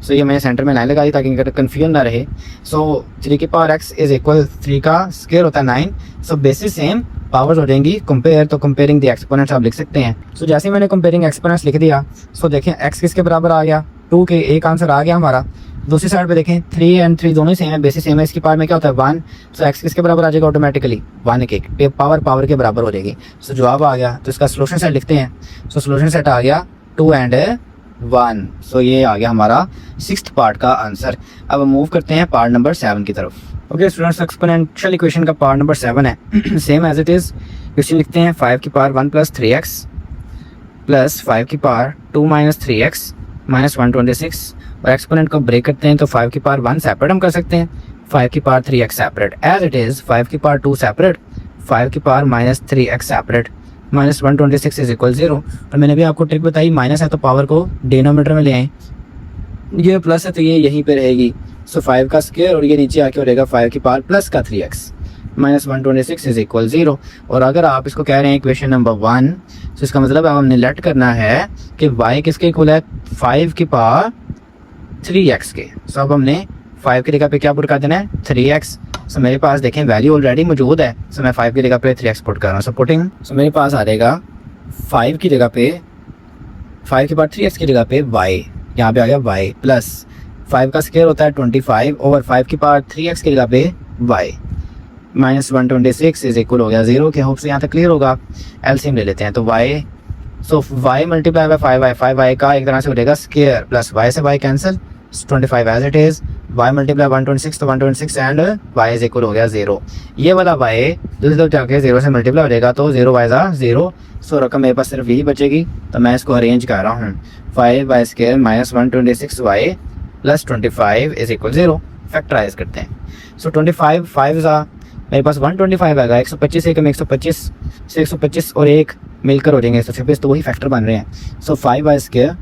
So ये मैंने सेंटर में लाइन लगा दी ताकि कन्फ्यूजन ना रहे। सो 3 की पावर x इज इक्वल 3 का स्क्वायर होता है 9। सो बेसिस सेम पावर्स हो जाएंगी कंपेयर, तो कंपेयरिंग द एक्सपोनेंट्स आप लिख सकते हैं। सो जैसे मैंने कंपेयरिंग एक्सपोनेंट्स लिख दिया, सो देखें x किसके बराबर आ गया 2 के, एक आंसर आ गया हमारा। दूसरी साइड पे देखें 3 एंड 3 दोनों ही सेम है, बेसिस सेम है। इसकी पावर में क्या होता है 1। सो x किसके बराबर आ जाएगा ऑटोमेटिकली 1 के, पावर के बराबर हो जाएगी। सो जवाब आ गया। तो इसका सोल्यूशन सेट लिखते हैं। सो सोल्यूशन सेट आ गया 2 एंड 1। सो ये आ गया हमारा 6th पार्ट का आंसर। अब हम मूव करते हैं पार्ट नंबर 7 की तरफ। ओके स्टूडेंट्स, एक्सपोनेंशियल इक्वेशन का पार्ट नंबर 7 है। Same as it is question लिखते हैं 5 की पावर 1 प्लस 3x प्लस 5 की पावर 2 माइनस 3x माइनस 126 और एक्सपोनेंट को ब्रेक करते हैं तो 5 की पावर 1 सेपरेट हम कर सकते हैं, 5 की power 3x separate as it is 5 की पावर 2 सेपरेट, 5 की power minus 3x separate minus 126 is equal 0। और मैंने भी आपको ट्रिक बताई, माइनस है तो पावर को डिनोमिनेटर में ले आए, ये प्लस है तो ये यहीं पे रहेगी। सो 5 का स्क्वायर और ये नीचे आके हो रहेगा 5 की पावर प्लस का 3x माइनस 126 इज इक्वल 0। और अगर आप इसको कह रहे हैं इक्वेशन नंबर 1, तो इसका मतलब अब हमने लेट करना है कि y किसके इक्वल है 5 की पावर 3x के। सो अब हमने 5 की जगह पे क्या पुट कर देना है 3x। सो मेरे पास देखें वैल्यू ऑलरेडी मौजूद है। सो मैं 5 की जगह पे 3x पुट कर रहा हूँ। सो पुटिंग, सो मेरे पास आ जाएगा 5 की जगह पे 5 की पावर 3x की जगह पे y, यहाँ पे आ गया y प्लस 5 का स्क्वायर होता है 25 ओवर 5 की पावर 3x की जगह पे y माइनस 126 इज इक्वल हो गया 0 के। होप से यहाँ तक क्लियर होगा। एलसीएम ले लेते हैं तो y, so y multiply by 5y का एक तरह से हो जाएगा स्क्वायर प्लस y से y cancel 25 as it is, y multiply 126 तो 126 एंड y इज इक्वल हो गया 0। ये वाला y दूसरी तरफ जाके 0 से मल्टीप्लाई हो जाएगा तो 0 y 0। सो रकम मेरे पास सिर्फ यही बचेगी, तो मैं इसको अरेंज कर रहा हूँ 5y square minus 126y plus 25 is equal 0। Factorise करते हैं। सो 25 5 मेरे पास 125 आएगा, 125 एक में 125 से 125 और एक मिलकर हो जाएंगे 126, तो वही फैक्टर बन रहे हैं। सो 5y स्क्वायर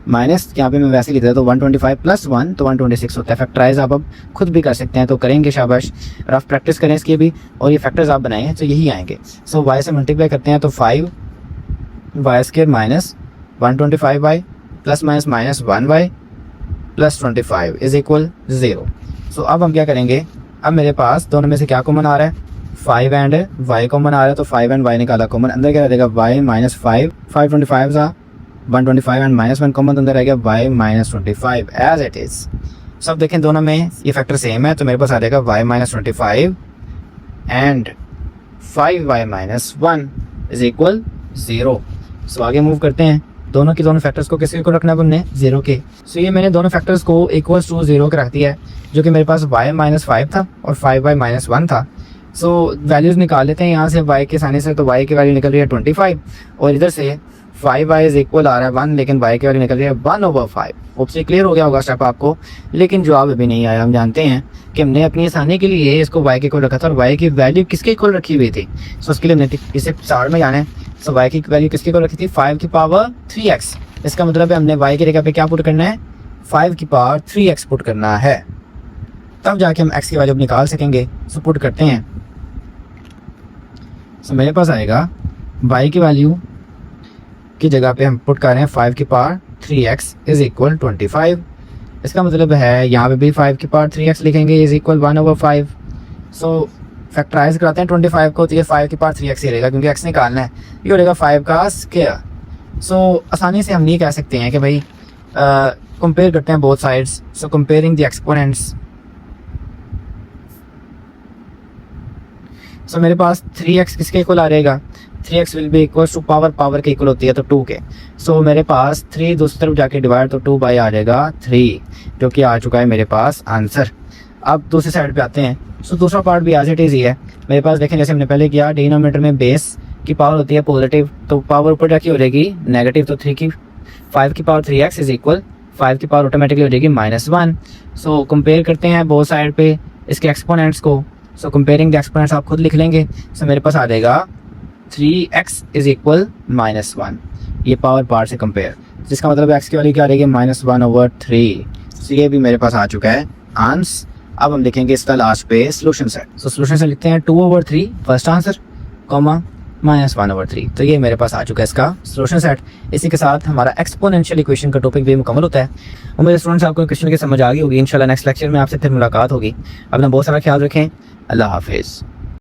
माइनस यहाँ पे मैं वैसे लिख देता तो 125 प्लस 1 तो 126 होता है। फैक्टराइज आप अब खुद भी कर सकते हैं, तो करेंगे शाबाश। रफ प्रैक्टिस करें इसकी भी, और ये फैक्टर्स आप बनाए हैं तो यही आएंगे। सो y से मल्टीप्लाई करते हैं तो 5y square minus 125y plus minus minus 1y plus 25 is equal 0। सो अब हम क्या करेंगे, अब मेरे पास दोनों में से क्या कॉमन आ रहा है 5 एंड y कॉमन आ रहा है, तो 5 एंड y निकाला कॉमन, अंदर क्या रहेगा y माइनस 525 था 125 एंड माइनस 1 कॉमन, अंदर रहेगा y minus 25 as it is. सब देखें दोनों में ये फैक्टर सेम है, तो मेरे पास आ जाएगा y minus 25 and 5y minus 1 is equal 0। सो आगे मूव करते हैं। दोनों की दोनों फैक्टर्स को किसी को रखना है हमने 0 के। सो ये मैंने दोनों फैक्टर्स को इक्वल्स टू 0 के रख दिया है, जो कि मेरे पास y माइनस 5 था और 5y माइनस 1 था। सो वैल्यूज़ निकाल लेते हैं यहाँ से y के आसानी से। तो y की वैल्यू निकल रही है 25 और इधर से 5y इज इक्वल आ रहा है 1, लेकिन y की वैल्यू निकल रही है 1/5। होप से क्लियर हो गया होगा स्टेप आपको, लेकिन जवाब अभी नहीं आया। हम जानते हैं कि हमने अपनी आसानी के लिए इसको y के इक्वल रखा था और y की वैल्यू किसके इक्वल रखी हुई थी। सो उसके लिए हमने इसे साइड में जाना है। सो y की वैल्यू किसके इक्वल रखी थी 5 की पावर 3x। इसका मतलब है हमने y की जगह पे क्या पुट करना है 5 की पावर 3x पुट करना है, तब जाके हम x की वैल्यू निकाल सकेंगे। सो पुट करते हैं सो मेरे पास आएगा y की वैल्यू की जगह पे हम पुट कर रहे हैं 5 की पावर 3x इज इक्वल 25। इसका मतलब है यहाँ पे भी 5 की पावर 3x लिखेंगे इज इक्वल 1/5। सो फैक्टराइज कराते हैं 25 को, तो ये 5 की पावर 3x ही रहेगा क्योंकि x निकालना है। ये हो जाएगा 5 का स्क्वायर। सो आसानी से हम ये कह सकते हैं कि भाई कंपेयर करते हैं both sides. So comparing the exponents, so मेरे पास 3x किसके इक्वल आ जाएगा, 3x will be equal to power के इक्वल होती है तो 2 के। सो मेरे पास 3 दूसरी तरफ जाके डिवाइड तो 2 बाई आ जाएगा 3, जो कि आ चुका है मेरे पास आंसर। अब दूसरी साइड पे आते हैं। सो दूसरा पार्ट भी एज इट इज़ ही है। मेरे पास देखें जैसे हमने पहले किया, डिनोमिनेटर में बेस की पावर होती है पॉजिटिव, तो पावर ऊपर जाके हो जाएगी नेगेटिव, तो 5 की पावर 3x इज इक्वल 5 की पावर ऑटोमेटिकली हो जाएगी -1। सो कंपेयर करते हैं बोथ साइड पे इसके एक्सपोनेंट्स को। सो कंपेयरिंग द एक्सपोनेंट्स आप खुद लिख लेंगे। सो मेरे पास आ जाएगा 3x इज इक्वल -1, ये पावर पार्ट से कंपेयर, जिसका मतलब x की वैल्यू क्या आ जाएगी -1/3। सो ये भी मेरे पास आ चुका है आंसर। अब हम लिखेंगे इसका लास्ट पे सोल्यूशन सेट। सो सोल्यूशन सेट लिखते हैं 2/3 फर्स्ट आंसर, कॉमा -1/3। तो ये मेरे पास आ चुका है इसका सोल्यूशन सेट। इसी के साथ हमारा एक्सपोनेंशियल इक्वेशन का टॉपिक भी मुकम्मल होता है। उम्मीद स्टूडेंट्स आपको क्वेश्चन की समझ आ गई होगी। इंशाल्लाह नेक्स्ट लेक्चर में आपसे फिर मुलाकात होगी। अपना बहुत सारा ख्याल रखें। अल्लाह हाफिज़।